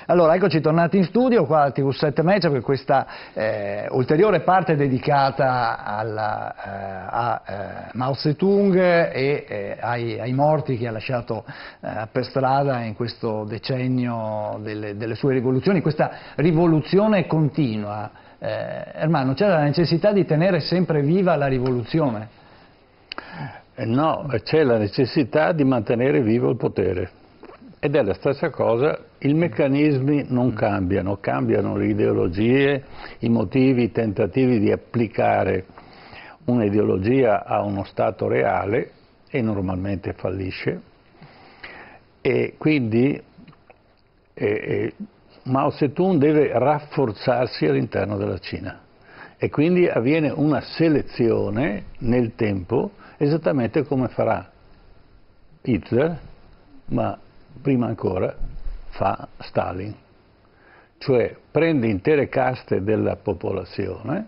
Allora, eccoci tornati in studio qua al TV7 Match per questa ulteriore parte dedicata a Mao Zedong e ai morti che ha lasciato per strada in questo decennio delle sue rivoluzioni, questa rivoluzione continua. Ermanno, c'è la necessità di tenere sempre viva la rivoluzione? No, c'è la necessità di mantenere vivo il potere. Ed è la stessa cosa, i meccanismi non cambiano, cambiano le ideologie, i motivi, i tentativi di applicare un'ideologia a uno stato reale e normalmente fallisce. E quindi Mao Zedong deve rafforzarsi all'interno della Cina e quindi avviene una selezione nel tempo esattamente come farà Hitler, ma prima ancora fa Stalin, cioè prende intere caste della popolazione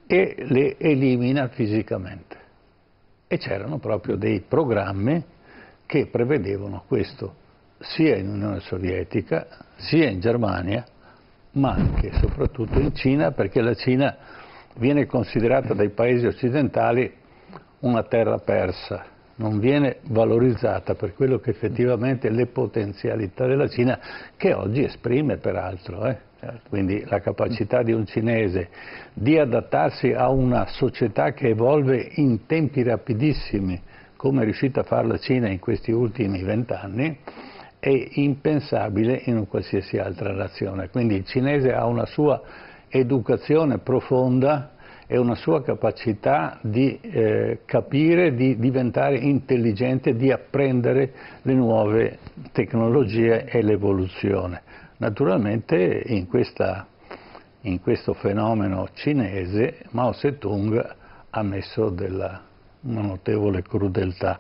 e le elimina fisicamente. E c'erano proprio dei programmi che prevedevano questo, sia in Unione Sovietica, sia in Germania, ma anche e soprattutto in Cina, perché la Cina viene considerata dai paesi occidentali una terra persa, non viene valorizzata per quello che effettivamente le potenzialità della Cina, che oggi esprime peraltro. Quindi la capacità di un cinese di adattarsi a una società che evolve in tempi rapidissimi, come è riuscita a fare la Cina in questi ultimi 20 anni, è impensabile in un qualsiasi altra nazione. Quindi il cinese ha una sua educazione profonda e una sua capacità di capire, di diventare intelligente, di apprendere le nuove tecnologie e l'evoluzione. Naturalmente in questo fenomeno cinese Mao Zedong ha messo una notevole crudeltà.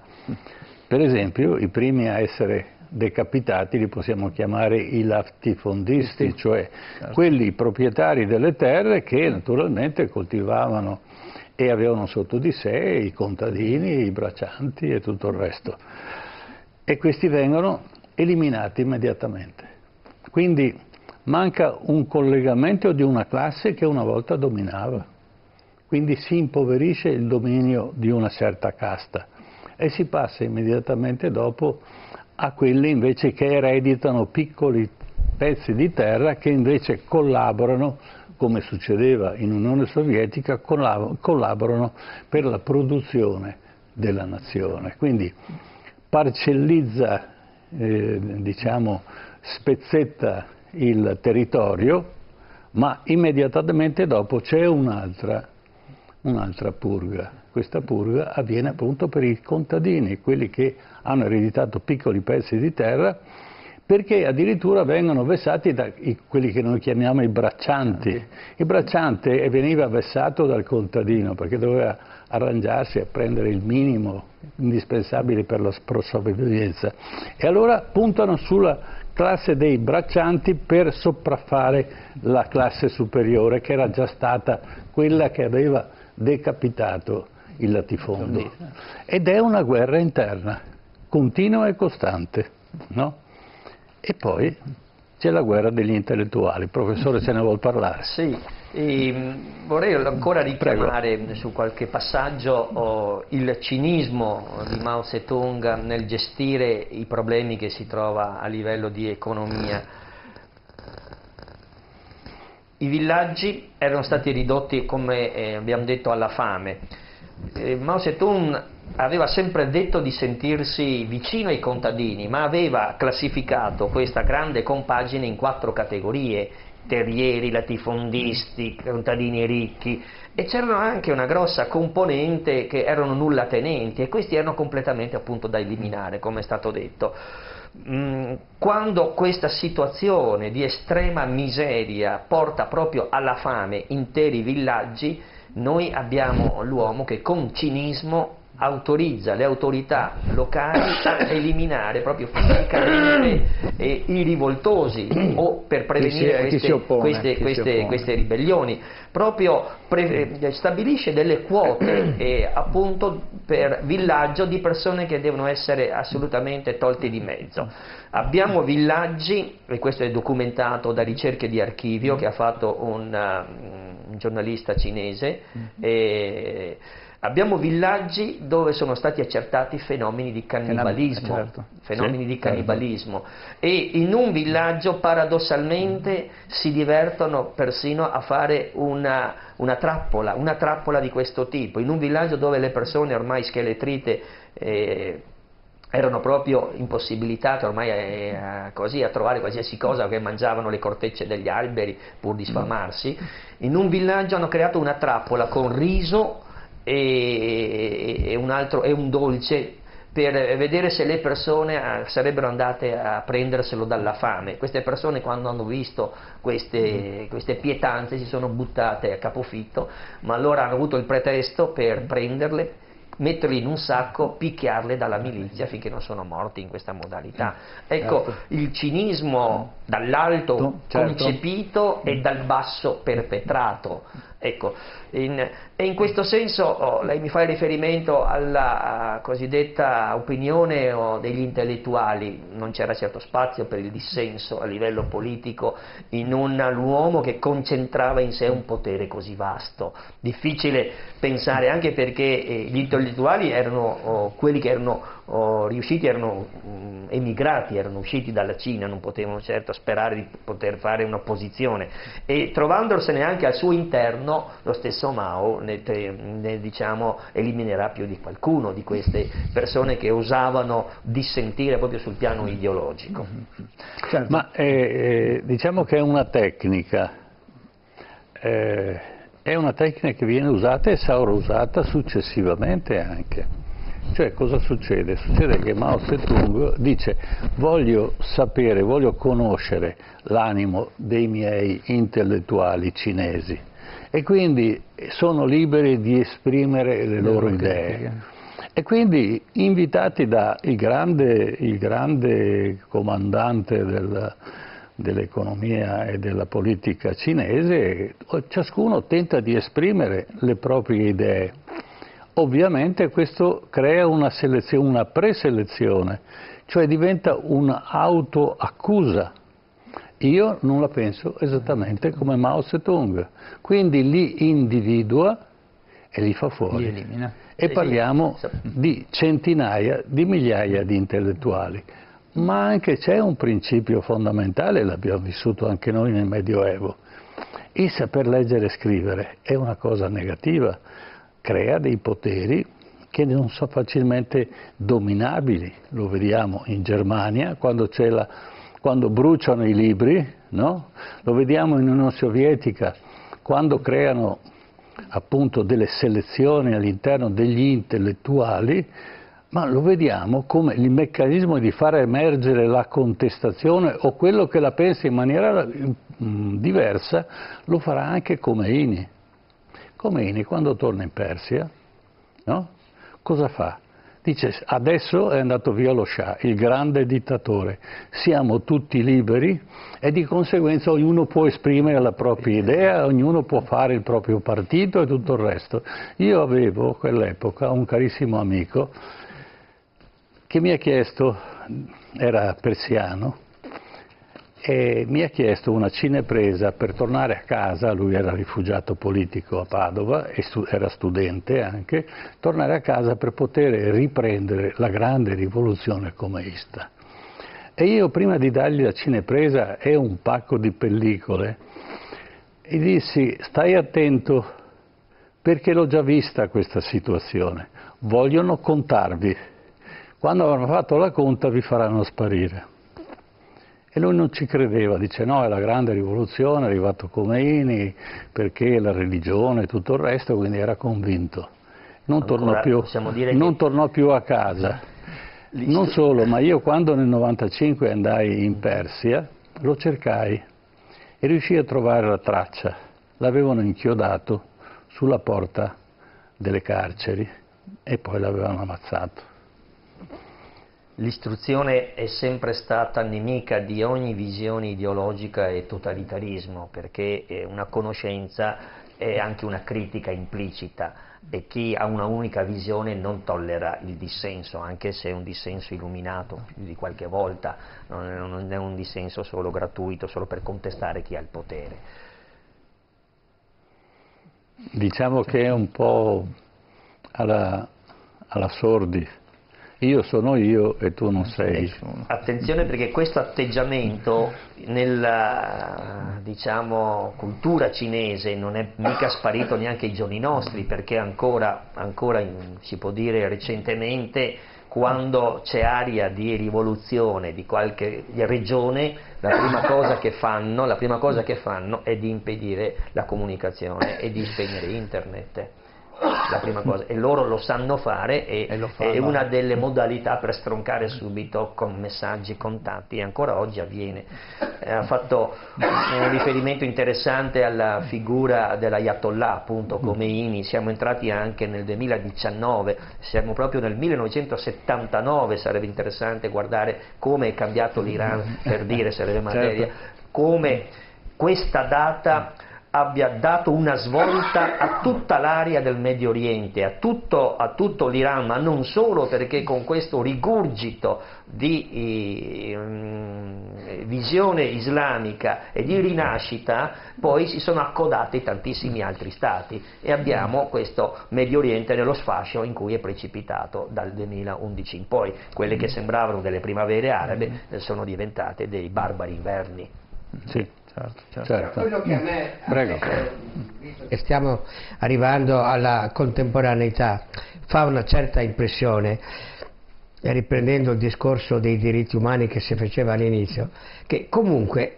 Per esempio i primi a essere decapitati li possiamo chiamare i latifondisti, cioè quelli proprietari delle terre che naturalmente coltivavano e avevano sotto di sé i contadini, i braccianti e tutto il resto. E questi vengono eliminati immediatamente. Quindi manca un collegamento di una classe che una volta dominava. Quindi si impoverisce il dominio di una certa casta e si passa immediatamente dopo a quelli invece che ereditano piccoli pezzi di terra che invece collaborano, come succedeva in Unione Sovietica, collaborano per la produzione della nazione. Quindi parcellizza, diciamo, spezzetta il territorio, ma immediatamente dopo c'è un'altra purga. Questa purga avviene appunto per i contadini, quelli che hanno ereditato piccoli pezzi di terra, perché addirittura vengono vessati da quelli che noi chiamiamo i braccianti. Il bracciante veniva vessato dal contadino perché doveva arrangiarsi a prendere il minimo indispensabile per la sopravvivenza. E allora puntano sulla classe dei braccianti per sopraffare la classe superiore, che era già stata quella che aveva decapitato il latifondo. Ed è una guerra interna, continua e costante, no? E poi c'è la guerra degli intellettuali. Il professore se ne vuol parlare. Sì, vorrei ancora richiamare su qualche passaggio il cinismo di Mao Zedong nel gestire i problemi che si trova a livello di economia. I villaggi erano stati ridotti, come abbiamo detto, alla fame. Mao Zedong aveva sempre detto di sentirsi vicino ai contadini, ma aveva classificato questa grande compagine in 4 categorie: terrieri, latifondisti, contadini ricchi, e c'era anche una grossa componente che erano nullatenenti, e questi erano completamente appunto da eliminare, come è stato detto. Quando questa situazione di estrema miseria porta proprio alla fame interi villaggi, noi abbiamo l'uomo che con cinismo autorizza le autorità locali a eliminare proprio fisicamente i rivoltosi o per prevenire queste ribellioni. Proprio stabilisce delle quote appunto per villaggio di persone che devono essere assolutamente tolte di mezzo. Abbiamo villaggi, e questo è documentato da ricerche di archivio che ha fatto un giornalista cinese, abbiamo villaggi dove sono stati accertati fenomeni di cannibalismo, e in un villaggio paradossalmente si divertono persino a fare una trappola di questo tipo, in un villaggio dove le persone ormai scheletrite erano proprio impossibilitate ormai così a trovare qualsiasi cosa, che mangiavano le cortecce degli alberi pur di sfamarsi. In un villaggio hanno creato una trappola con riso e un dolce per vedere se le persone sarebbero andate a prenderselo dalla fame. Queste persone, quando hanno visto queste pietanze, si sono buttate a capofitto, ma allora hanno avuto il pretesto per prenderle, metterli in un sacco, picchiarle dalla milizia finché non sono morti in questa modalità. Ecco, il cinismo dall'alto concepito e dal basso perpetrato. Ecco, e in questo senso lei mi fa riferimento alla cosiddetta opinione degli intellettuali. Non c'era certo spazio per il dissenso a livello politico in un uomo che concentrava in sé un potere così vasto. Difficile pensare, anche perché gli intellettuali erano quelli che erano riusciti, erano emigrati, erano usciti dalla Cina, non potevano certo sperare di poter fare un'opposizione, e trovandorsene anche al suo interno, lo stesso Mao diciamo, eliminerà più di qualcuno di queste persone che osavano dissentire proprio sul piano ideologico. Certo. Ma diciamo che è una tecnica che viene usata e sarà usata successivamente anche. Cioè, cosa succede? Succede che Mao Zedong dice: voglio sapere, voglio conoscere l'animo dei miei intellettuali cinesi, e quindi sono liberi di esprimere le loro idee. E quindi, invitati da il grande comandante dell'economia e della politica cinese, ciascuno tenta di esprimere le proprie idee. Ovviamente questo crea una preselezione, cioè diventa un'autoaccusa. Io non la penso esattamente come Mao Zedong, quindi li individua e li fa fuori. Li elimina. E parliamo di centinaia di migliaia di intellettuali. Ma anche c'è un principio fondamentale, l'abbiamo vissuto anche noi nel Medioevo. Il saper leggere e scrivere è una cosa negativa, crea dei poteri che non sono facilmente dominabili. Lo vediamo in Germania quando bruciano i libri, no? Lo vediamo in Unione Sovietica quando creano appunto delle selezioni all'interno degli intellettuali, ma lo vediamo come il meccanismo di far emergere la contestazione o quello che la pensa in maniera diversa, lo farà anche Khomeini. Khomeini, quando torna in Persia, no? Cosa fa? Dice: adesso è andato via lo Shah, il grande dittatore, siamo tutti liberi e di conseguenza ognuno può esprimere la propria idea, ognuno può fare il proprio partito e tutto il resto. Io avevo a quell'epoca un carissimo amico che mi ha chiesto, era persiano, e mi ha chiesto una cinepresa per tornare a casa. Lui era rifugiato politico a Padova e era studente anche, tornare a casa per poter riprendere la grande rivoluzione comunista. E io, prima di dargli la cinepresa e un pacco di pellicole, gli dissi: stai attento, perché l'ho già vista questa situazione, vogliono contarvi, quando avranno fatto la conta vi faranno sparire. E lui non ci credeva, dice: no, è la grande rivoluzione, è arrivato Khomeini, perché la religione e tutto il resto, quindi era convinto. Non tornò più a casa. Non solo, ma io quando nel 95 andai in Persia, lo cercai e riuscii a trovare la traccia. L'avevano inchiodato sulla porta delle carceri, e poi l'avevano ammazzato. L'istruzione è sempre stata nemica di ogni visione ideologica e totalitarismo, perché una conoscenza è anche una critica implicita e chi ha una unica visione non tollera il dissenso, anche se è un dissenso illuminato più di qualche volta, non è un dissenso solo gratuito, solo per contestare chi ha il potere. Diciamo che è un po' alla Sordi. Io sono io e tu non sei. Attenzione, perché questo atteggiamento nella, diciamo, cultura cinese non è mica sparito neanche ai giorni nostri, perché ancora si può dire recentemente, quando c'è aria di rivoluzione di qualche regione, la prima cosa che fanno è di impedire la comunicazione e di spegnere internet. La prima cosa, e loro lo sanno fare, e è una delle modalità per stroncare subito con messaggi, contatti, e ancora oggi avviene. Ha fatto un riferimento interessante alla figura dell'Ayatollah, appunto, Khomeini. Siamo entrati anche nel 2019, siamo proprio nel 1979, sarebbe interessante guardare come è cambiato l'Iran, per dire, sarebbe materia, come questa data abbia dato una svolta a tutta l'area del Medio Oriente, a tutto l'Iran, ma non solo, perché con questo rigurgito di visione islamica e di rinascita poi si sono accodati tantissimi altri stati, e abbiamo questo Medio Oriente nello sfascio in cui è precipitato dal 2011 in poi. Quelle che sembravano delle primavere arabe sono diventate dei barbari inverni. Sì. Certo. Quello che a me, Prego. Visto che stiamo arrivando alla contemporaneità, fa una certa impressione, riprendendo il discorso dei diritti umani che si faceva all'inizio, che comunque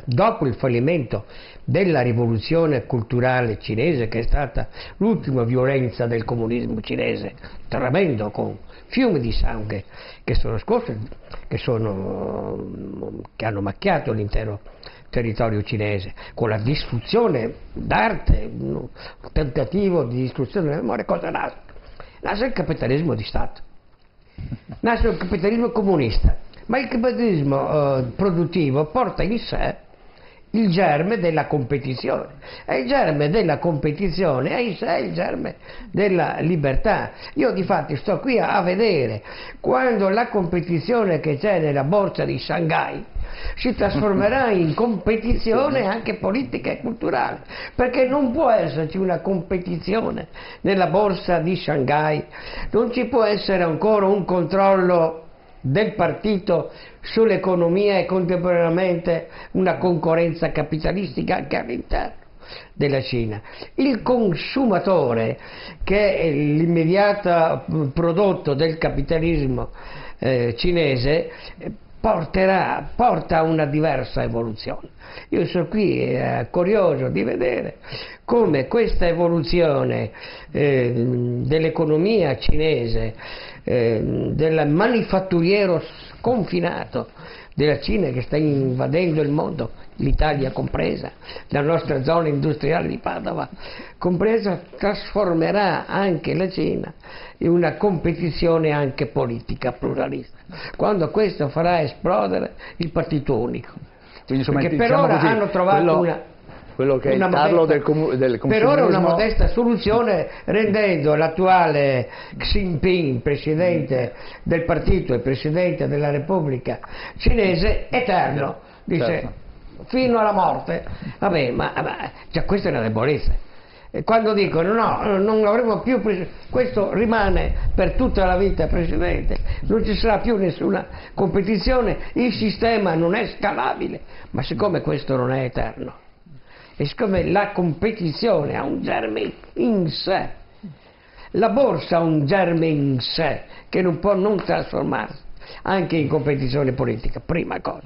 dopo il fallimento della rivoluzione culturale cinese, che è stata l'ultima violenza del comunismo cinese, tremendo, con fiumi di sangue che sono scorsi, che hanno macchiato l'intero territorio cinese, con la distruzione d'arte, un tentativo di distruzione della memoria. Cosa nasce? Nasce il capitalismo di Stato, nasce il capitalismo comunista, ma il capitalismo produttivo porta in sé il germe della competizione, e il germe della competizione è in sé il germe della libertà. Io difatti sto qui a vedere quando la competizione che c'è nella borsa di Shanghai si trasformerà in competizione anche politica e culturale, perché non può esserci una competizione nella borsa di Shanghai, non ci può essere ancora un controllo del partito sull'economia e contemporaneamente una concorrenza capitalistica anche all'interno della Cina. Il consumatore, che è l'immediato prodotto del capitalismo cinese, porta a una diversa evoluzione. Io sono qui curioso di vedere come questa evoluzione dell'economia cinese, del manifatturiero sconfinato della Cina, che sta invadendo il mondo, l'Italia compresa, la nostra zona industriale di Padova compresa, trasformerà anche la Cina in una competizione anche politica pluralista, quando questo farà esplodere il partito unico. Quindi, insomma, perché per ora così, hanno trovato quello che è il tarlo del consumismo. Per ora una modesta soluzione, rendendo l'attuale Xi Jinping, presidente del partito e presidente della Repubblica cinese, eterno, dice, certo, fino alla morte. Vabbè, ma già questa è una debolezza. E quando dicono no, non avremo più questo rimane per tutta la vita presidente, non ci sarà più nessuna competizione, il sistema non è scalabile, ma siccome questo non è eterno, e siccome la competizione ha un germe in sé, la borsa ha un germe in sé che non può non trasformarsi anche in competizione politica, prima cosa.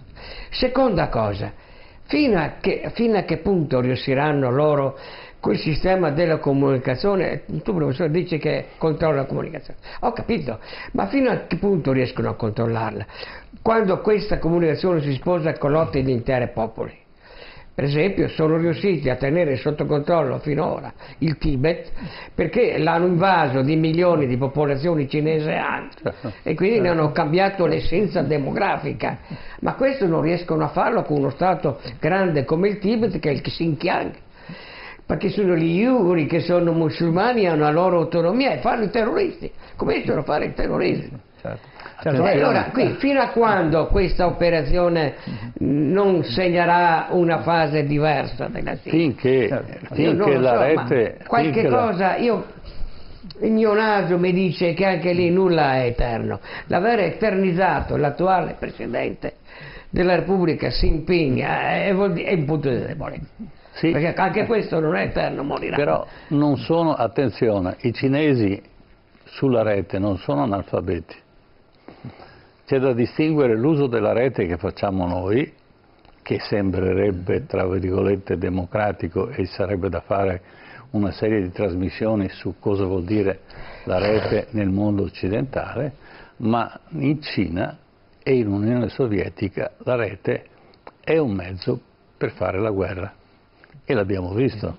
Seconda cosa, fino a che punto riusciranno loro quel sistema della comunicazione? Tu, professore, dici che controlla la comunicazione, ho capito, ma fino a che punto riescono a controllarla? Quando questa comunicazione si sposa con lotte di interi popoli, per esempio, sono riusciti a tenere sotto controllo finora il Tibet perché l'hanno invaso di milioni di popolazioni cinese anche, e quindi ne hanno cambiato l'essenza demografica. Ma questo non riescono a farlo con uno Stato grande come il Tibet, che è il Xinjiang, perché sono gli uiguri che sono musulmani, hanno la loro autonomia e fanno i terroristi, cominciano a fare il terrorismo. Allora, qui, fino a quando questa operazione non segnerà una fase diversa della Cina? Finché la rete... Qualche cosa, il mio naso mi dice che anche lì nulla è eterno. L'aver eternizzato l'attuale Presidente della Repubblica, Xi Jinping, è un punto di debolezza. Sì, perché anche questo non è eterno, morirà. Però non sono, attenzione, i cinesi sulla rete non sono analfabeti. C'è da distinguere l'uso della rete che facciamo noi, che sembrerebbe, tra virgolette, democratico, e sarebbe da fare una serie di trasmissioni su cosa vuol dire la rete nel mondo occidentale, ma in Cina e in Unione Sovietica la rete è un mezzo per fare la guerra, e l'abbiamo visto.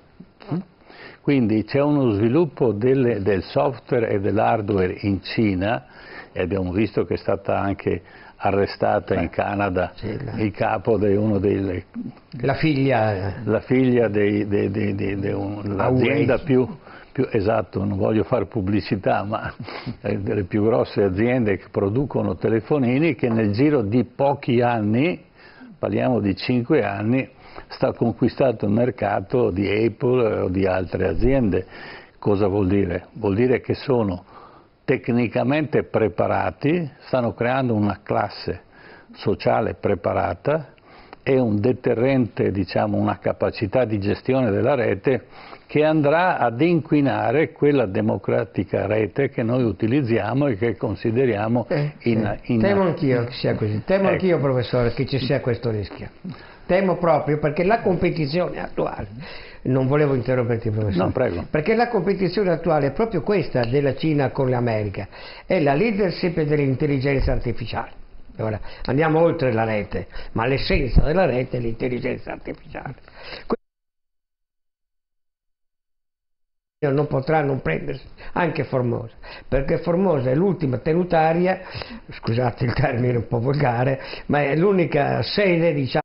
Quindi c'è uno sviluppo del software e dell'hardware in Cina, e abbiamo visto che è stata anche arrestata in Canada il capo di uno dei... La figlia dell'azienda più esatto, non voglio fare pubblicità, ma delle più grosse aziende che producono telefonini, che nel giro di pochi anni, parliamo di 5 anni, sta conquistando il mercato di Apple o di altre aziende. Cosa vuol dire? Vuol dire che sono tecnicamente preparati, stanno creando una classe sociale preparata e un deterrente, diciamo, una capacità di gestione della rete che andrà ad inquinare quella democratica rete che noi utilizziamo e che consideriamo Temo anch'io che sia così, temo anch'io, professore, che ci sia questo rischio. Temo proprio perché la competizione attuale, non volevo interromperti, professore, no, prego. Perché la competizione attuale è proprio questa della Cina con l'America, è la leadership dell'intelligenza artificiale. Ora, andiamo oltre la rete, ma l'essenza della rete è l'intelligenza artificiale. Non potrà non prendersi anche Formosa, perché Formosa è l'ultima tenutaria, scusate il termine un po' volgare, ma è l'unica sede, diciamo,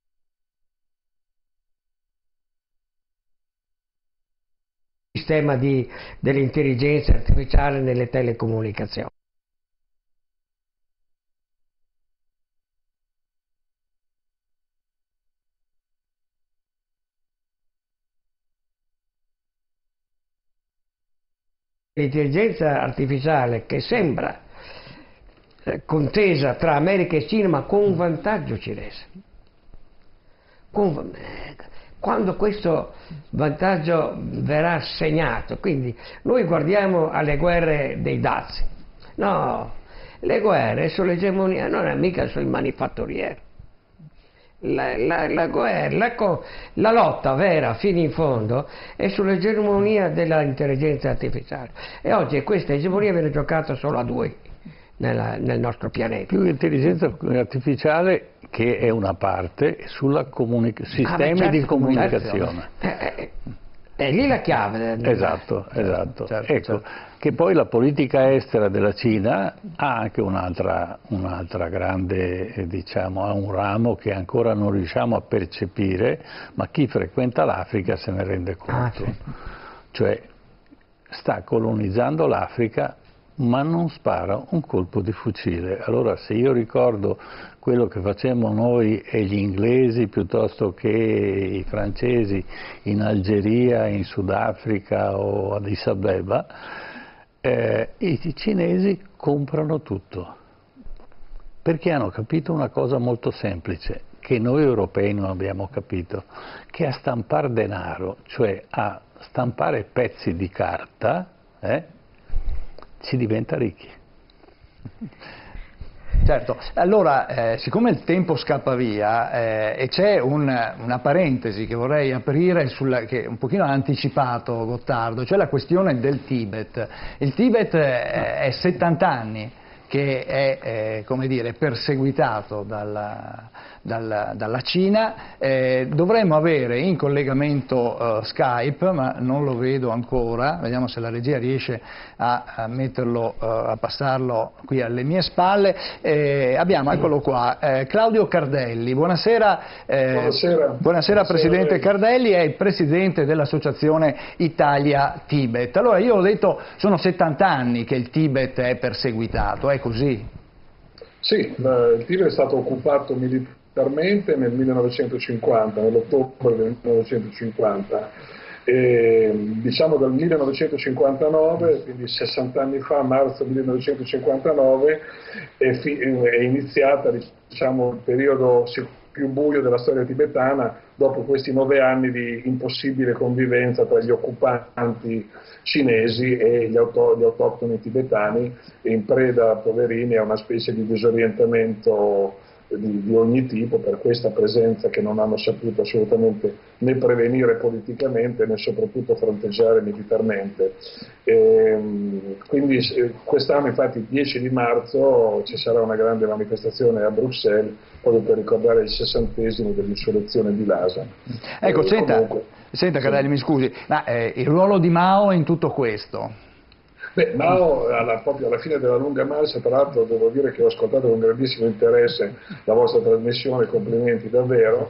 sistema dell'intelligenza artificiale nelle telecomunicazioni. L'intelligenza artificiale che sembra contesa tra America e Cina, ma con un vantaggio cinese. Quando questo vantaggio verrà segnato, quindi noi guardiamo alle guerre dei dazi, no, le guerre sull'egemonia non è mica sui manifatturieri. La guerra, la lotta vera fino in fondo è sull'egemonia dell'intelligenza artificiale, e oggi questa egemonia viene giocata solo a due nel nostro pianeta. Più intelligenza artificiale, che è una parte, sulla sistemi di comunicazione. È lì la chiave. Esatto. Ecco, che poi la politica estera della Cina ha anche un'altra grande, diciamo, ha un ramo che ancora non riusciamo a percepire, ma chi frequenta l'Africa se ne rende conto. Cioè, sta colonizzando l'Africa, ma non spara un colpo di fucile. Allora, se io ricordo quello che facemmo noi e gli inglesi piuttosto che i francesi in Algeria, in Sudafrica o ad Addis Abeba, i cinesi comprano tutto, perché hanno capito una cosa molto semplice, che noi europei non abbiamo capito, che a stampare denaro, cioè a stampare pezzi di carta, si diventa ricchi. Certo, allora siccome il tempo scappa via e c'è una parentesi che vorrei aprire che un pochino ha anticipato Gottardo, cioè la questione del Tibet. Il Tibet è 70 anni che è come dire, perseguitato dalla Cina. Dovremmo avere in collegamento Skype, ma non lo vedo ancora, vediamo se la regia riesce a metterlo, a passarlo qui alle mie spalle. Abbiamo, eccolo qua, Claudio Cardelli. Buonasera. Buonasera Presidente Cardelli, è il Presidente dell'Associazione Italia-Tibet. Allora, io ho detto, sono 70 anni che il Tibet è perseguitato, è così? Sì, il Tibet è stato occupato militarmente nel 1950, nell'ottobre del 1950. Diciamo dal 1959, quindi 60 anni fa, marzo 1959, è iniziata, diciamo, il periodo più buio della storia tibetana, dopo questi 9 anni di impossibile convivenza tra gli occupanti cinesi e gli autoctoni tibetani, in preda, poverini, a una specie di disorientamento di ogni tipo per questa presenza che non hanno saputo assolutamente né prevenire politicamente né soprattutto fronteggiare militarmente. Quindi quest'anno, infatti, il 10 di marzo ci sarà una grande manifestazione a Bruxelles proprio per ricordare il 60° dell'insurrezione di Lhasa. Ecco, senta Cardelli, mi scusi, ma il ruolo di Mao in tutto questo? Beh, Mao, proprio alla fine della lunga marcia, tra l'altro devo dire che ho ascoltato con grandissimo interesse la vostra trasmissione, complimenti davvero,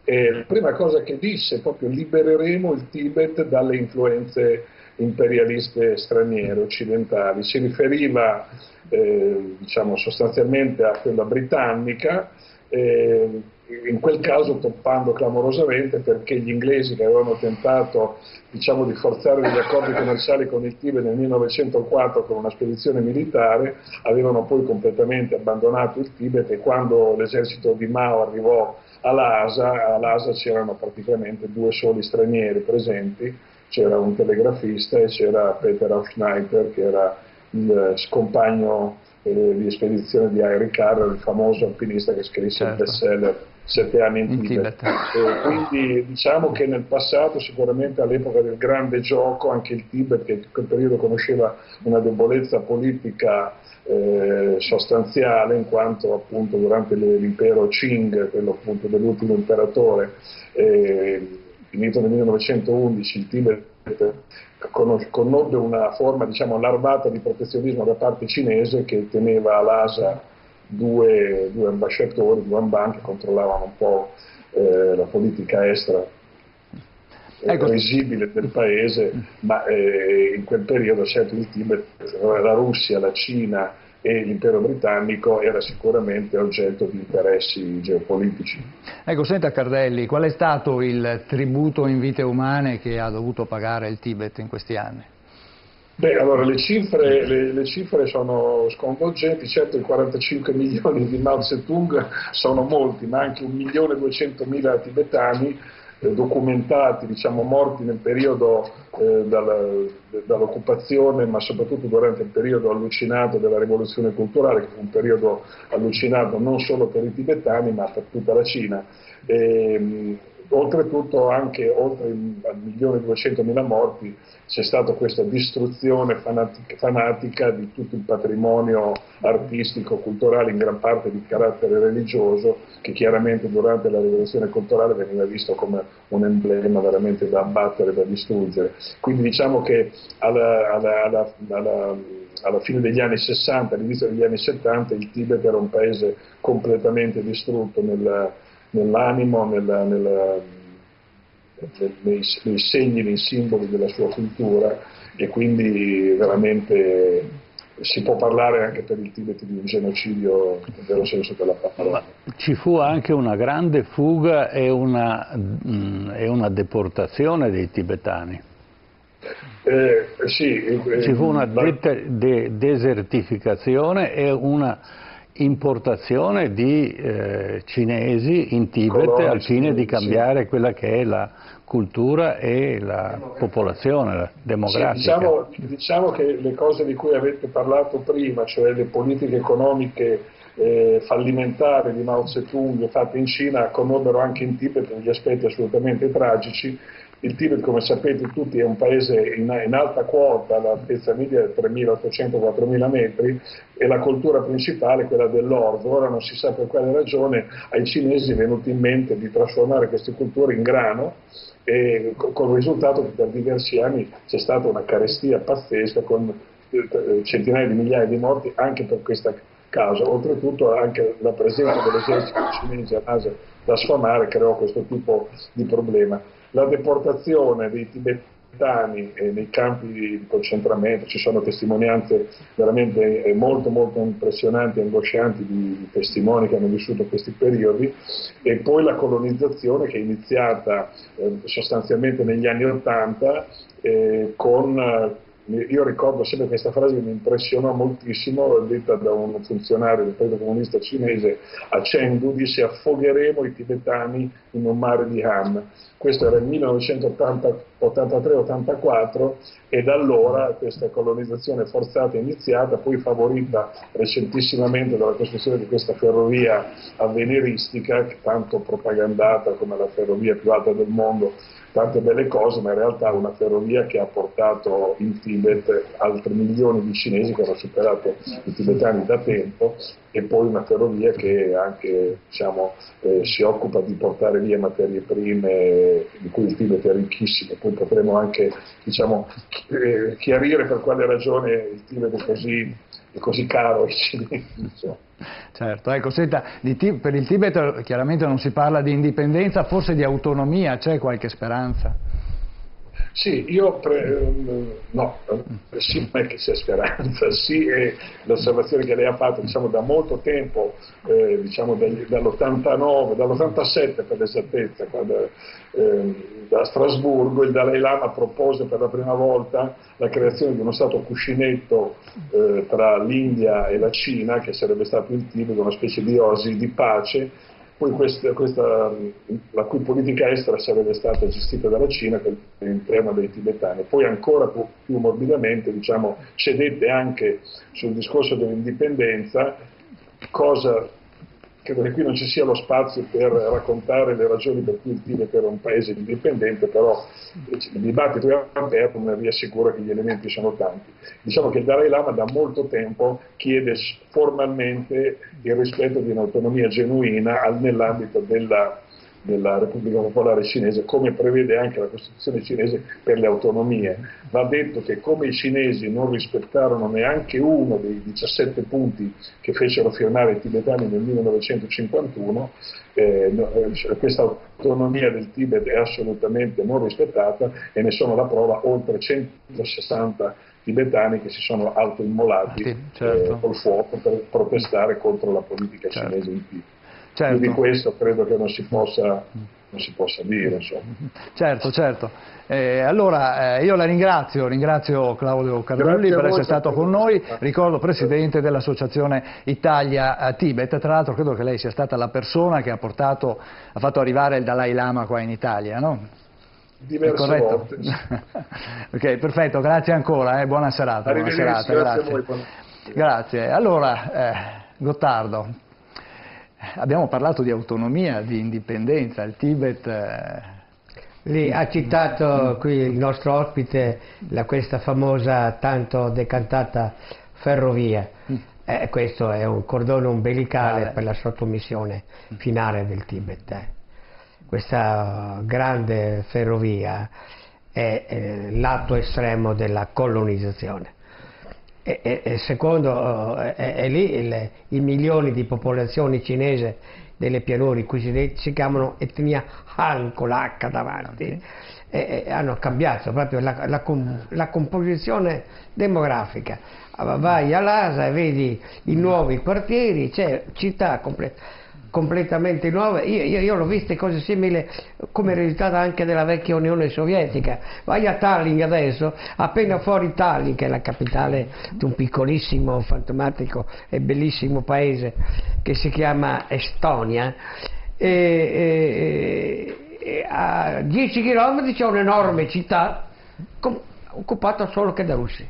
e la prima cosa che disse, proprio: libereremo il Tibet dalle influenze imperialiste straniere, occidentali. Si riferiva diciamo sostanzialmente a quella britannica, in quel caso toppando clamorosamente, perché gli inglesi, che avevano tentato, diciamo, di forzare degli accordi commerciali con il Tibet nel 1904 con una spedizione militare, avevano poi completamente abbandonato il Tibet, e quando l'esercito di Mao arrivò a Lhasa c'erano praticamente 2 soli stranieri presenti, c'era un telegrafista e c'era Peter Aufschneider, che era il compagno di spedizione di Henry Carrer, il famoso alpinista che scrisse il bestseller 7 anni in Tibet. Quindi diciamo che nel passato, sicuramente all'epoca del grande gioco, anche il Tibet, che in quel periodo conosceva una debolezza politica sostanziale, in quanto appunto durante l'impero Qing, quello appunto dell'ultimo imperatore, finito nel 1911, il Tibet conobbe una forma, diciamo, larvata di protezionismo da parte cinese, che teneva a Lhasa due ambasciatori, 2 ambasciatori, che controllavano un po' la politica estera visibile del paese, ma in quel periodo, certo, il Tibet, la Russia, la Cina e l'impero britannico era sicuramente oggetto di interessi geopolitici. Ecco, senta Cardelli, qual è stato il tributo in vite umane che ha dovuto pagare il Tibet in questi anni? Beh, allora le cifre sono sconvolgenti. Certo, i 45 milioni di Mao Zedong sono molti, ma anche 1.200.000 tibetani documentati, diciamo, morti nel periodo dall'occupazione, ma soprattutto durante il periodo allucinato della rivoluzione culturale, che fu un periodo allucinato non solo per i tibetani ma per tutta la Cina. Oltretutto, anche oltre al 1.200.000 morti, c'è stata questa distruzione fanatica di tutto il patrimonio artistico, culturale, in gran parte di carattere religioso, che chiaramente durante la rivoluzione culturale veniva visto come un emblema veramente da abbattere, da distruggere. Quindi diciamo che alla fine degli anni 60, all'inizio degli anni 70, il Tibet era un paese completamente distrutto nell'animo, nei segni, nei simboli della sua cultura, e quindi veramente si può parlare anche per il Tibet di un genocidio nel vero senso della parola. Ci fu anche una grande fuga e una deportazione dei tibetani. Sì, ci fu una desertificazione e una importazione di cinesi in Tibet al fine di cambiare quella che è la cultura e la popolazione la demografica. Sì, diciamo che le cose di cui avete parlato prima, cioè le politiche economiche fallimentari di Mao Zedong fatte in Cina, conobbero anche in Tibet degli aspetti assolutamente tragici, Il Tibet, come sapete tutti, è un paese in alta quota, l'altezza media è 3.800-4.000 metri, e la cultura principale è quella dell'orzo. Ora non si sa per quale ragione ai cinesi è venuto in mente di trasformare queste culture in grano, e con il risultato che per diversi anni c'è stata una carestia pazzesca con centinaia di migliaia di morti anche per questa causa. Oltretutto anche la presenza dell'esercito cinese a Asia da sfamare creò questo tipo di problema. La deportazione dei tibetani nei campi di concentramento, ci sono testimonianze veramente molto impressionanti e angoscianti di testimoni che hanno vissuto questi periodi, e poi la colonizzazione che è iniziata sostanzialmente negli anni '80 io ricordo sempre questa frase che mi impressionò moltissimo, detta da un funzionario del Partito Comunista Cinese a Chengdu, disse: affogheremo i tibetani in un mare di Han. Questo era il 1983-84, e da allora questa colonizzazione forzata è iniziata, poi favorita recentissimamente dalla costruzione di questa ferrovia avveniristica, tanto propagandata come la ferrovia più alta del mondo, tante belle cose, ma in realtà una ferrovia che ha portato in Tibet altri milioni di cinesi che hanno superato i tibetani da tempo, e poi una ferrovia che anche si occupa di portare via materie prime di cui il Tibet è ricchissimo. Poi potremo anche chiarire per quale ragione il Tibet è così caro ai cinesi. Certo, ecco, senta, per il Tibet chiaramente non si parla di indipendenza, forse di autonomia, c'è qualche speranza? Sì, no, sì, non è che c'è speranza, sì, è l'osservazione che lei ha fatto, da molto tempo, dall'87 per l'esattezza, quando da Strasburgo il Dalai Lama propose per la prima volta la creazione di uno stato cuscinetto tra l'India e la Cina, che sarebbe stato il Tibet, una specie di oasi di pace. Poi la cui politica estera sarebbe stata gestita dalla Cina all'interno dei tibetani. Poi ancora più morbidamente cedette anche sul discorso dell'indipendenza, cosa credo che qui non ci sia lo spazio per raccontare le ragioni per cui il Tibet era un paese indipendente, però il dibattito è aperto, ma vi assicuro che gli elementi sono tanti. Diciamo che il Dalai Lama da molto tempo chiede formalmente il rispetto di un'autonomia genuina nell'ambito della Repubblica Popolare Cinese, come prevede anche la Costituzione cinese per le autonomie. Va detto che come i cinesi non rispettarono neanche uno dei 17 punti che fecero firmare i tibetani nel 1951, questa autonomia del Tibet è assolutamente non rispettata, e ne sono la prova oltre 160 tibetani che si sono autoimmolati col fuoco per protestare contro la politica cinese in Tibet. Certo. Più di questo credo che non si possa dire, insomma. Certo. Allora io la ringrazio Claudio Cardulli per essere stato con noi, ricordo presidente dell'associazione Italia Tibet. Tra l'altro credo che lei sia stata la persona che ha fatto arrivare il Dalai Lama qua in Italia, no? Diverse volte. Ok, perfetto, grazie ancora, buona serata. Grazie a voi. Grazie. Allora, Gottardo, abbiamo parlato di autonomia, di indipendenza, il Tibet. Lì ha citato qui il nostro ospite questa famosa, tanto decantata ferrovia. Questo è un cordone ombelicale per la sottomissione finale del Tibet. Questa grande ferrovia è l'atto estremo della colonizzazione. E secondo, è lì i milioni di popolazione cinese delle pianure cosiddette si chiamano etnia Han con l'H davanti, hanno cambiato proprio la composizione demografica. Vai a Lhasa e vedi i nuovi quartieri, c'è città completamente nuove. Io l'ho viste cose simili come risultato anche della vecchia Unione Sovietica. Vai a Tallinn adesso, appena fuori Tallinn, che è la capitale di un piccolissimo, fantomatico e bellissimo paese che si chiama Estonia, a 10 km c'è un'enorme città occupata solo che da russi.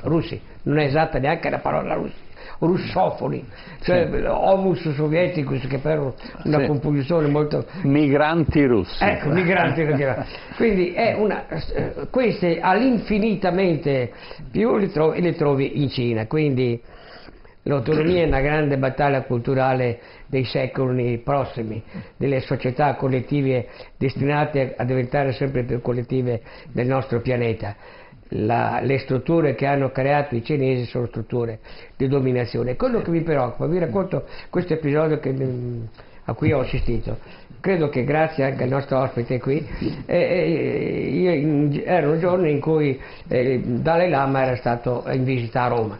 Russi, non è esatta neanche la parola russi, russofoni, cioè homus sovieticus, che per una composizione molto... Migranti russi. Ecco, migranti. Quindi queste all'infinitamente più le trovi in Cina, quindi l'autonomia è una grande battaglia culturale dei secoli prossimi, delle società collettive destinate a diventare sempre più collettive del nostro pianeta. Le strutture che hanno creato i cinesi sono strutture di dominazione. Quello che mi preoccupa, vi racconto questo episodio a cui ho assistito. Credo che grazie anche al nostro ospite qui, erano giorni in cui Dalai Lama era stato in visita a Roma.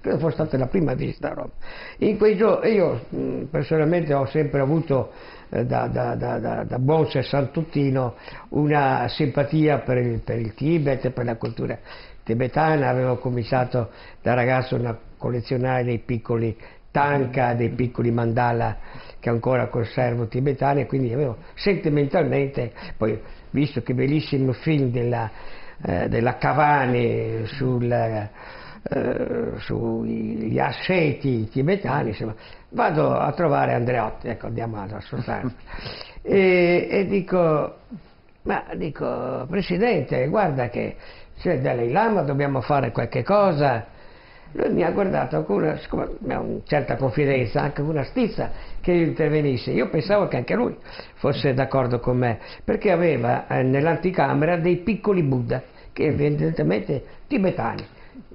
Credo fosse stata la prima visita a Roma. In quei giorni io personalmente ho sempre avuto da buon sessantuttino una simpatia per il Tibet, per la cultura tibetana. Avevo cominciato da ragazzo a collezionare dei piccoli tanka, dei piccoli mandala che ancora conservo tibetani, e quindi avevo sentimentalmente, poi visto che bellissimo film della Cavani sugli asceti tibetani, insomma, vado a trovare Andreotti, ecco, andiamo alla sostanza, e dico, Presidente, guarda che c'è Dalai Lama, dobbiamo fare qualche cosa. Lui mi ha guardato con una certa confidenza, anche con una stizza, che io intervenissi. Io pensavo che anche lui fosse d'accordo con me, perché aveva nell'anticamera dei piccoli Buddha, che evidentemente tibetani,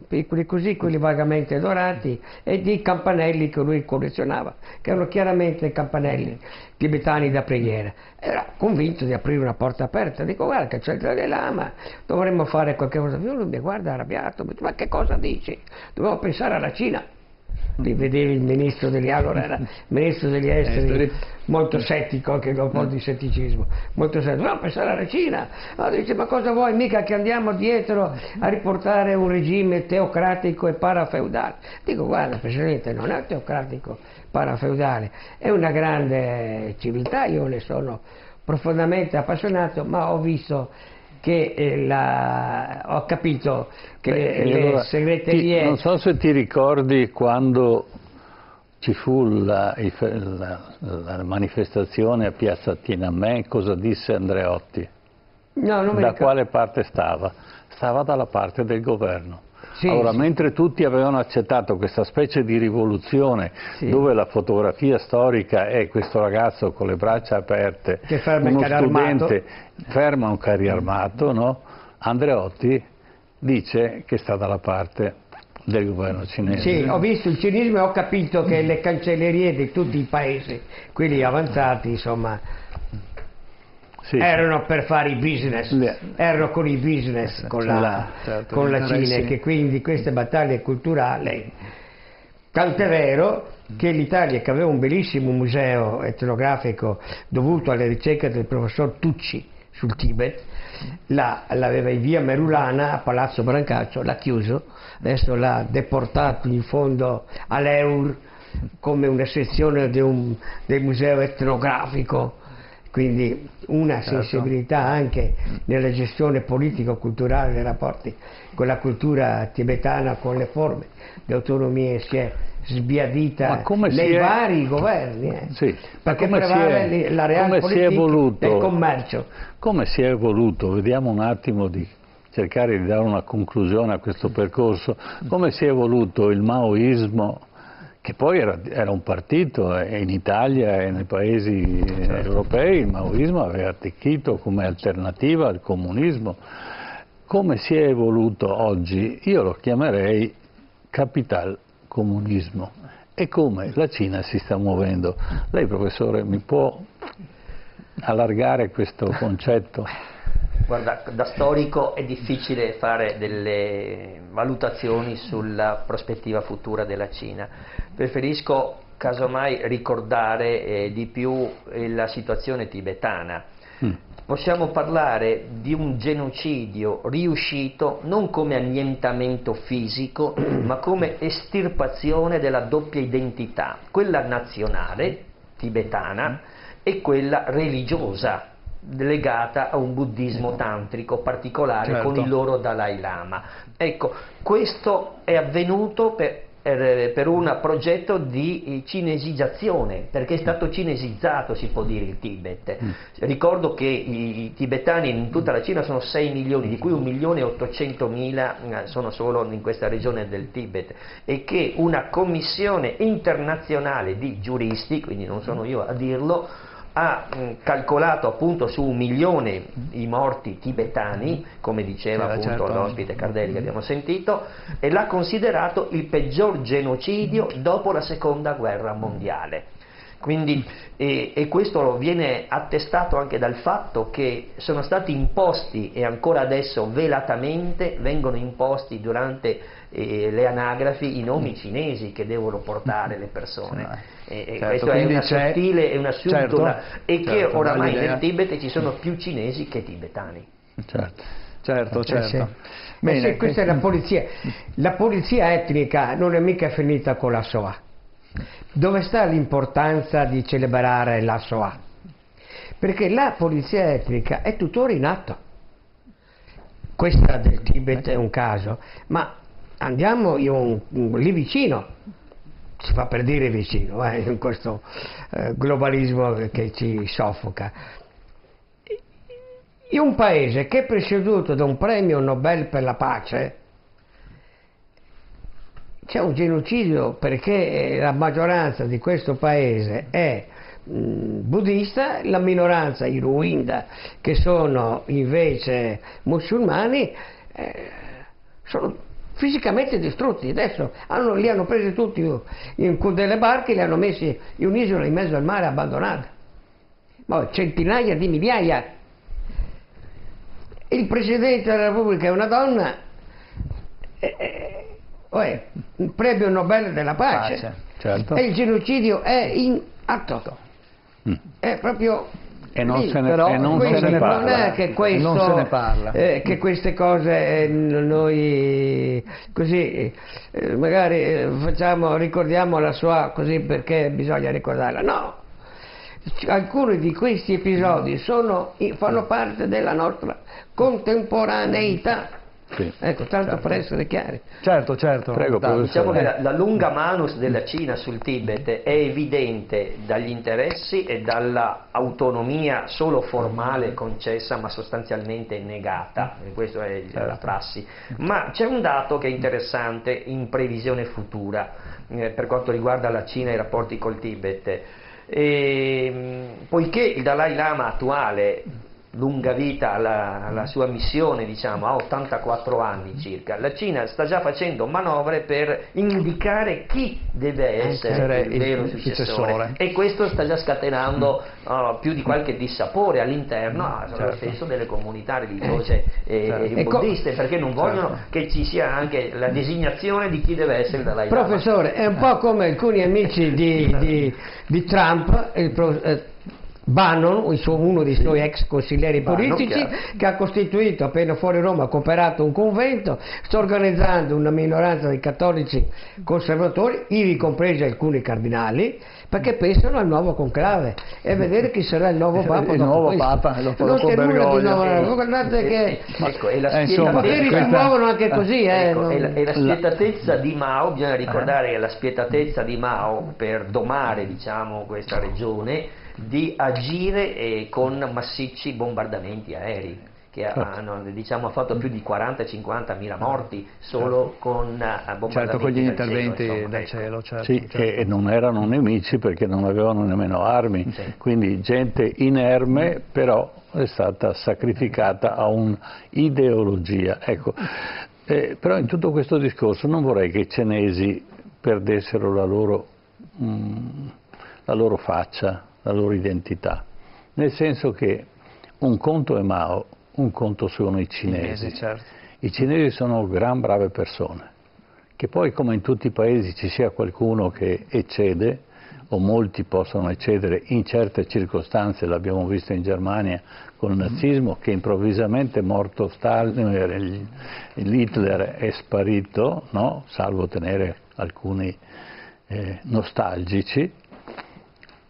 piccoli così, quelli vagamente dorati, e dei campanelli che lui collezionava, che erano chiaramente campanelli tibetani da preghiera. Era convinto di aprire una porta aperta. Dico, guarda che c'è il Dalai Lama, dovremmo fare qualche cosa. Lui mi guarda arrabbiato, mi dice, ma che cosa dici? Dobbiamo pensare alla Cina. Li vedevi il ministro allora era ministro degli esteri, molto settico, anche con un po' di setticismo, molto settico. Dobbiamo pensare alla Cina. Allora dice, ma cosa vuoi, mica che andiamo dietro a riportare un regime teocratico e parafeudale? Dico, guarda Presidente, non è teocratico parafeudale, è una grande civiltà. Io ne sono profondamente appassionato, ma ho visto che ho capito che le segreterie... Non so se ti ricordi quando ci fu la manifestazione a Piazza Tiananmen, cosa disse Andreotti? No, non mi da ricordo. quale parte stava? Stava dalla parte del governo. Sì, allora, sì. mentre tutti avevano accettato questa specie di rivoluzione, sì, dove la fotografia storica è questo ragazzo con le braccia aperte, che ferma uno il carro studente armato, ferma un carro armato, no? Andreotti dice che sta dalla parte del governo cinese. Sì, ho visto il cinismo e ho capito che le cancellerie di tutti i paesi, quelli avanzati, insomma, Sì, erano per fare i business, erano con i business con la Cina, che quindi queste battaglie culturali, tant'è vero che l'Italia, che aveva un bellissimo museo etnografico dovuto alle ricerche del professor Tucci sul Tibet, l'aveva in via Merulana a Palazzo Brancaccio, l'ha chiuso, adesso l'ha deportato in fondo all'Eur come una sezione del museo etnografico. Quindi una sensibilità anche nella gestione politico-culturale dei rapporti con la cultura tibetana, con le forme di autonomia si è sbiadita nei vari governi, sì, perché prevale la realpolitik del commercio. Come si è evoluto? Vediamo un attimo di cercare di dare una conclusione a questo percorso. Come si è evoluto il maoismo, che poi era un partito, e in Italia e nei paesi europei il maoismo aveva attecchito come alternativa al comunismo. Come si è evoluto oggi? Io lo chiamerei capital comunismo. E come la Cina si sta muovendo? Lei, professore, mi può allargare questo concetto? Guarda, da storico è difficile fare delle valutazioni sulla prospettiva futura della Cina. Preferisco casomai ricordare di più la situazione tibetana. Possiamo parlare di un genocidio riuscito non come annientamento fisico, ma come estirpazione della doppia identità, quella nazionale tibetana e quella religiosa, legata a un buddismo tantrico particolare, certo, con il loro Dalai Lama. Ecco, questo è avvenuto per un progetto di cinesizzazione, perché è stato cinesizzato, si può dire, il Tibet. Ricordo che i tibetani in tutta la Cina sono 6 milioni, di cui 1.800.000 sono solo in questa regione del Tibet, e che una commissione internazionale di giuristi, quindi non sono io a dirlo, ha calcolato appunto su 1 milione i morti tibetani, come diceva appunto l'ospite Cardelli che abbiamo sentito, e l'ha considerato il peggior genocidio dopo la seconda guerra mondiale. Quindi, e questo viene attestato anche dal fatto che sono stati imposti, e ancora adesso velatamente vengono imposti durante le anagrafi, i nomi cinesi che devono portare le persone. Questo è una sottile e una subdola, e che oramai nel Tibet ci sono più cinesi che tibetani. Certo. Sì. Bene, sì, questa è la polizia. La polizia etnica non è mica finita con la Shoah. Dove sta l'importanza di celebrare la Shoah? Perché la polizia etnica è tuttora in atto. Questa del Tibet è un caso, ma andiamo lì vicino, si fa per dire vicino, in questo globalismo che ci soffoca. In un paese che è presieduto da un premio Nobel per la pace, c'è un genocidio perché la maggioranza di questo paese è buddista, la minoranza, i Rohingya, che sono invece musulmani, sono fisicamente distrutti. Adesso li hanno presi tutti con delle barche, li hanno messi in un'isola in mezzo al mare abbandonata. Ma centinaia di migliaia. Il Presidente della Repubblica è una donna, il premio Nobel della pace, certo. E il genocidio è in atto. È proprio e non lì. se ne, Però non se ne parla. Non è che questo, non se ne parla. Che queste cose noi così magari ricordiamo la Shoah così perché bisogna ricordarla. No, alcuni di questi episodi fanno parte della nostra contemporaneità. Sì, ecco, tanto per essere chiari. Certo. Prego, diciamo che la lunga manus della Cina sul Tibet è evidente dagli interessi e dalla autonomia solo formale concessa ma sostanzialmente negata, e questa è la prassi. Ma c'è un dato che è interessante in previsione futura per quanto riguarda la Cina e i rapporti col Tibet. Poiché il Dalai Lama attuale, lunga vita alla sua missione, diciamo, ha 84 anni circa, la Cina sta già facendo manovre per indicare chi deve essere il vero successore, e questo sta già scatenando più di qualche dissapore all'interno stesso delle comunità religiose e buddiste, perché non vogliono che ci sia anche la designazione di chi deve essere il Dalai Lama. Professore, è un po' come alcuni amici di Trump, Bannon, uno dei suoi ex consiglieri politici, che ha costituito appena fuori Roma, ha cooperato un convento, sta organizzando una minoranza di cattolici conservatori, ivi compresi alcuni cardinali, perché pensano al nuovo conclave e vedere chi sarà il nuovo Papa. Il nuovo Papa, non c'è nulla di nuovo, guardate che i poteri si muovono anche così. E la spietatezza di Mao, bisogna ricordare che la spietatezza di Mao per domare, diciamo, questa regione, di agire con massicci bombardamenti aerei che ha fatto più di 40-50 mila morti solo con bombardamenti. Certo, con gli interventi cielo, dal cielo. Sì, e non erano nemici perché non avevano nemmeno armi, quindi gente inerme, però è stata sacrificata a un'ideologia. Ecco. Però in tutto questo discorso non vorrei che i cinesi perdessero la loro faccia, la loro identità, nel senso che un conto è Mao, un conto sono i cinesi. Certo. I cinesi sono gran brave persone, che poi come in tutti i paesi ci sia qualcuno che eccede, o molti possono eccedere in certe circostanze, l'abbiamo visto in Germania con il nazismo, che improvvisamente morto Stalin, Hitler è sparito, no? Salvo tenere alcuni nostalgici.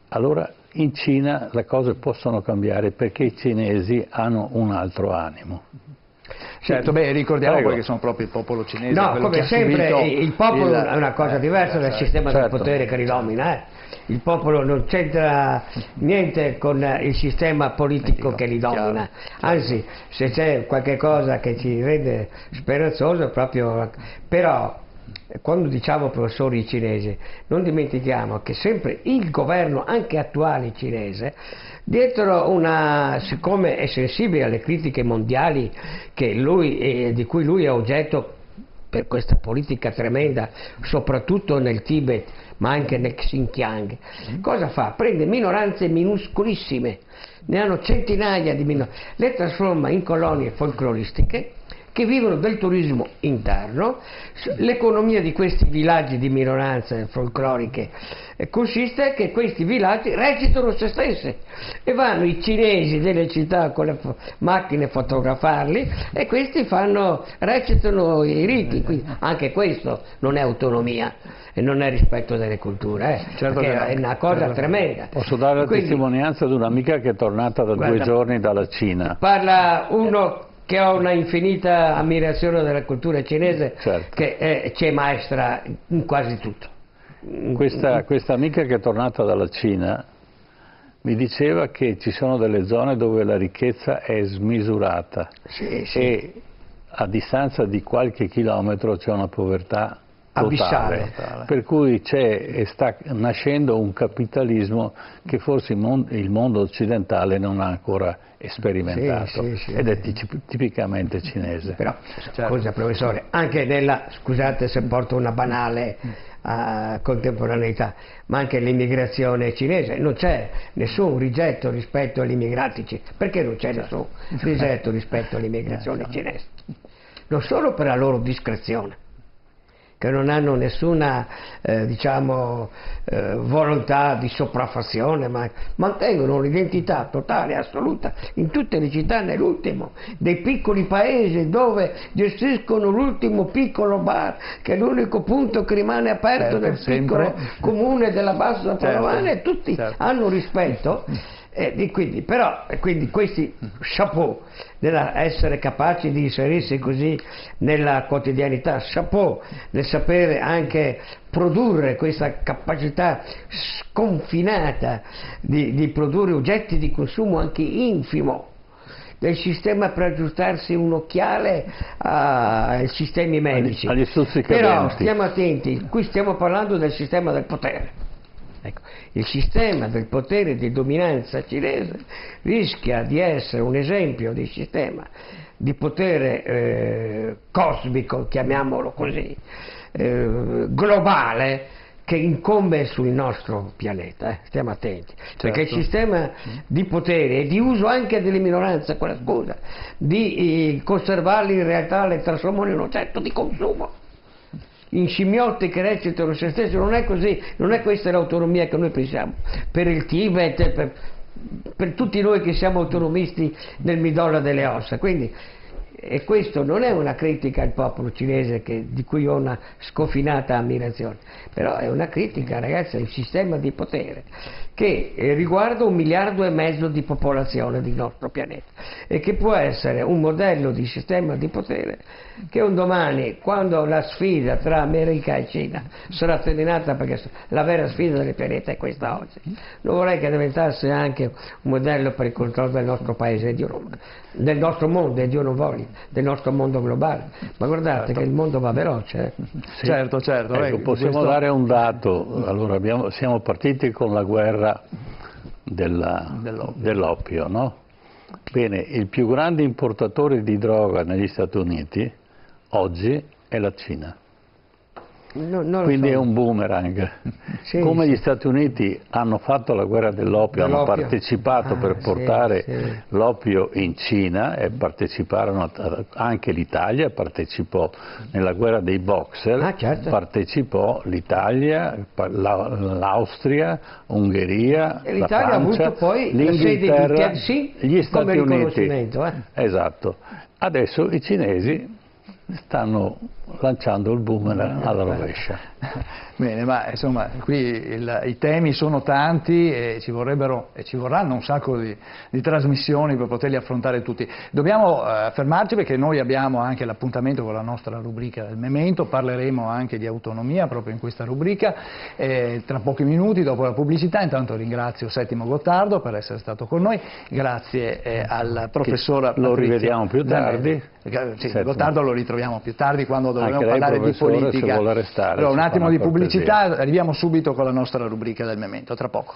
Allora in Cina le cose possono cambiare perché i cinesi hanno un altro animo. Certo, beh, ricordiamo Prego. poi che sono proprio il popolo cinese. No, quello come che ha sempre subito il popolo è una cosa diversa dal sistema del certo. potere che li domina. Il popolo non c'entra niente con il sistema politico che li domina, anzi se c'è qualche cosa che ci rende speranzoso proprio, però quando diciamo professori cinesi non dimentichiamo che sempre il governo anche attuale cinese dietro siccome è sensibile alle critiche mondiali di cui lui è oggetto per questa politica tremenda, soprattutto nel Tibet, ma anche nel Xinjiang. Cosa fa? Prende minoranze minuscolissime, ne hanno centinaia di minoranze, le trasforma in colonie folcloristiche che vivono del turismo interno. L'economia di questi villaggi di minoranze folcloriche consiste che questi villaggi recitano se stessi e vanno i cinesi delle città con le macchine a fotografarli e questi recitano i riti. Quindi anche questo non è autonomia e non è rispetto delle culture, Certo perché che è una cosa tremenda. Posso dare la Quindi, testimonianza di un'amica che è tornata da 2 giorni dalla Cina. parla uno che ha una infinita ammirazione della cultura cinese, Certo. che c'è maestra in quasi tutto. Questa amica che è tornata dalla Cina mi diceva che ci sono delle zone dove la ricchezza è smisurata e a distanza di qualche chilometro c'è una povertà totale, per cui sta nascendo un capitalismo che forse il mondo occidentale non ha ancora sperimentato ed è tipicamente cinese. Però, scusa professore, anche scusate se porto una banale contemporaneità, ma anche l'immigrazione cinese, non c'è nessun rigetto rispetto agli immigrati cinesi. Perché non c'è nessun rigetto rispetto all'immigrazione cinese? Non solo per la loro discrezione, che non hanno nessuna volontà di sopraffazione, ma mantengono l'identità totale e assoluta in tutte le città, nell'ultimo dei piccoli paesi dove gestiscono l'ultimo piccolo bar, che è l'unico punto che rimane aperto nel piccolo comune della Bassa Padovana, e tutti hanno rispetto. Quindi questi chapeau essere capaci di inserirsi così nella quotidianità, chapeau nel sapere anche produrre questa capacità sconfinata di produrre oggetti di consumo anche infimo del sistema per aggiustarsi un occhiale ai sistemi medici. Agli stuzzicadenti. Però stiamo attenti, qui stiamo parlando del sistema del potere. Ecco, il sistema del potere di dominanza cinese rischia di essere un esempio di sistema di potere cosmico, chiamiamolo così, globale, che incombe sul nostro pianeta, stiamo attenti, perché il sistema di potere e di uso anche delle minoranze, con la scusa, di conservarli in realtà le trasformano in un oggetto di consumo. In scimmiotti che recitano se stessi, non è così, non è questa l'autonomia che noi pensiamo per il Tibet, per tutti noi che siamo autonomisti nel midollo delle ossa. Quindi, e questo non è una critica al popolo cinese di cui ho una sconfinata ammirazione, però è una critica, ragazzi, al sistema di potere che riguarda 1,5 miliardi di popolazione del nostro pianeta e che può essere un modello di sistema di potere che un domani, quando la sfida tra America e Cina sarà terminata, perché la vera sfida del pianeta è questa oggi, non vorrei che diventasse anche un modello per il controllo del nostro paese, del nostro mondo, e Dio non voglia, del nostro mondo globale. Ma guardate che il mondo va veloce. Sì. Certo. Ecco, possiamo dare un dato. Allora, siamo partiti con la guerra dell'oppio, no? Bene, il più grande importatore di droga negli Stati Uniti oggi è la Cina. Quindi è un boomerang. Come gli Stati Uniti hanno fatto la guerra dell'oppio, hanno partecipato per portare l'oppio in Cina, e parteciparono anche l'Italia, partecipò nella guerra dei boxer, partecipò l'Italia, l'Austria, Ungheria, e la Francia, ha avuto poi l'Inghilterra, la sede di gli Stati Uniti. Esatto. Adesso i cinesi stanno lanciando il boomerang alla rovescia. Bene, ma insomma qui i temi sono tanti e ci vorranno un sacco di trasmissioni per poterli affrontare tutti. Dobbiamo fermarci perché noi abbiamo anche l'appuntamento con la nostra rubrica del Memento, parleremo anche di autonomia proprio in questa rubrica tra pochi minuti dopo la pubblicità. Intanto ringrazio Settimo Gottardo per essere stato con noi, grazie al professor Lo rivediamo più tardi. Sì, Gottardo lo ritroviamo più tardi quando dovremo lei, parlare di politica. Se vuole restare, allora, un attimo di cortesia. pubblicità, arriviamo subito con la nostra rubrica del Memento, tra poco.